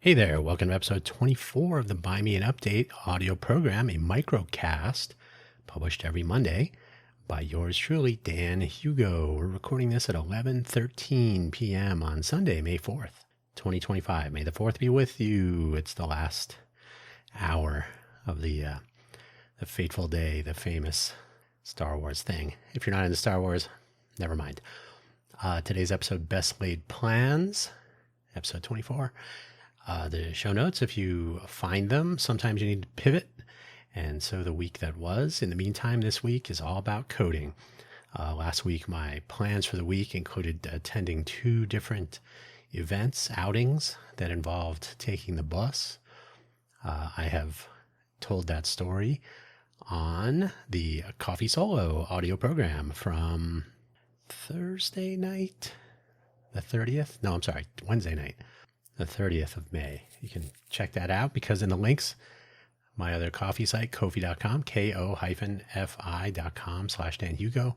Hey there, welcome to episode 24 of the Buy Me an Update audio program, a microcast published every Monday by yours truly, Dan Hugo. We're recording this at 11:13 p.m. on Sunday, May 4th, 2025. May the 4th be with you. It's the last hour of the fateful day, the famous Star Wars thing. If you're not into Star Wars, never mind. Today's episode, Best Laid Plans, episode 24. The show notes, if you find them, sometimes you need to pivot. And so the week that was, in the meantime, this week is all about coding. Last week, my plans for the week included attending 2 different events, outings that involved taking the bus. I have told that story on the Coffee Solo audio program from Thursday night, the 30th. No, I'm sorry, Wednesday night, the 30th of May. You can check that out because in the links, my other coffee site, ko-fi.com, ko-fi.com/Dan Hugo.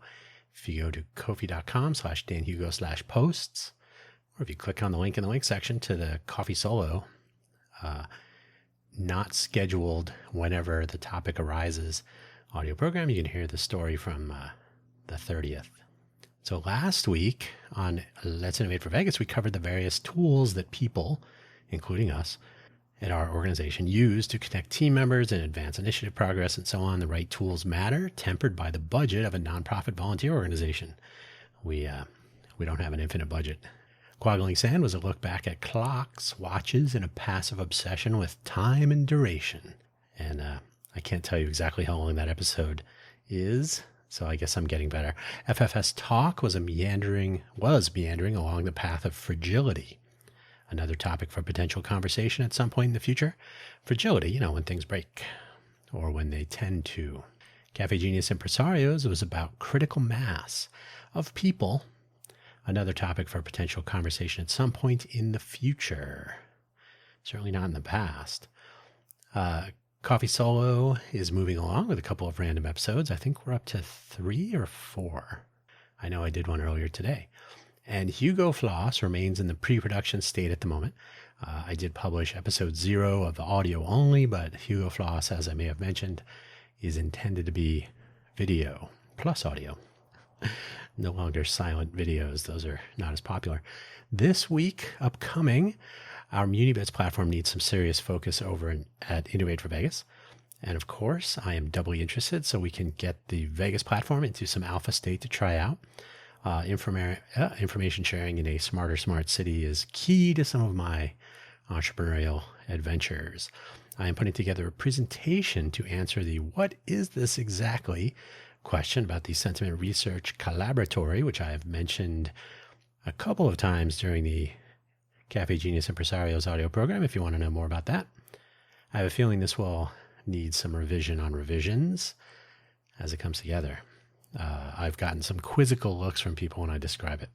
If you go to ko-fi.com/Dan Hugo/posts, or if you click on the link in the link section to the Coffee Solo, not scheduled whenever the topic arises audio program, you can hear the story from the 30th. So last week on Let's Innovate for Vegas, we covered the various tools that people, including us, at our organization use to connect team members and advance initiative progress and so on. The right tools matter, tempered by the budget of a nonprofit volunteer organization. We don't have an infinite budget. Quaggling Sand was a look back at clocks, watches, and a passive obsession with time and duration. And I can't tell you exactly how long that episode is, so I guess I'm getting better. FFS Talk was meandering along the path of fragility. Another topic for potential conversation at some point in the future. Fragility, when things break, or when they tend to. Cafe Genius Impresarios was about critical mass of people. Another topic for potential conversation at some point in the future. Certainly not in the past. Coffee Solo is moving along with a couple of random episodes. I think we're up to 3 or 4. I know I did one earlier today. And Hugo Floss remains in the pre-production state at the moment. I did publish episode 0 of the audio only, but Hugo Floss, as I may have mentioned, is intended to be video plus audio. No longer silent videos. Those are not as popular. This week, upcoming, our MuniBits platform needs some serious focus over at Innovate for Vegas. And of course, I am doubly interested so we can get the Vegas platform into some alpha state to try out. Information sharing in a smarter, smart city is key to some of my entrepreneurial adventures. I am putting together a presentation to answer the "what is this exactly?" question about the Sentiment Research Collaboratory, which I have mentioned a couple of times during the Cafe Genius Impresarios audio program, if you want to know more about that. I have a feeling this will need some revision on revisions as it comes together. I've gotten some quizzical looks from people when I describe it.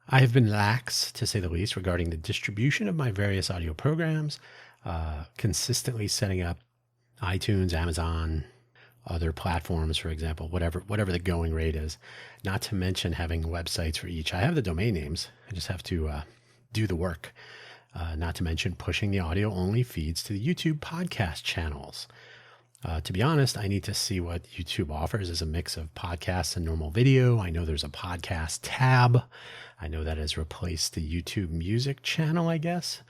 I have been lax, to say the least, regarding the distribution of my various audio programs, consistently setting up iTunes, Amazon, other platforms, for example, whatever the going rate is, not to mention having websites for each. I have the domain names. I just have to do the work, not to mention pushing the audio-only feeds to the YouTube podcast channels. To be honest, I need to see what YouTube offers as a mix of podcasts and normal video. I know there's a podcast tab. I know that has replaced the YouTube music channel, I guess.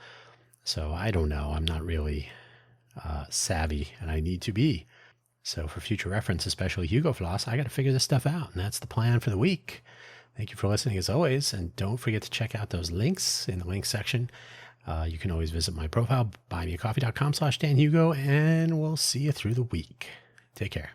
So I don't know. I'm not really savvy, and I need to be. So for future reference, especially Hugo Floss, I got to figure this stuff out, and that's the plan for the week. Thank you for listening as always, and don't forget to check out those links in the link section. You can always visit my profile, buymeacoffee.com/Dan Hugo, and we'll see you through the week. Take care.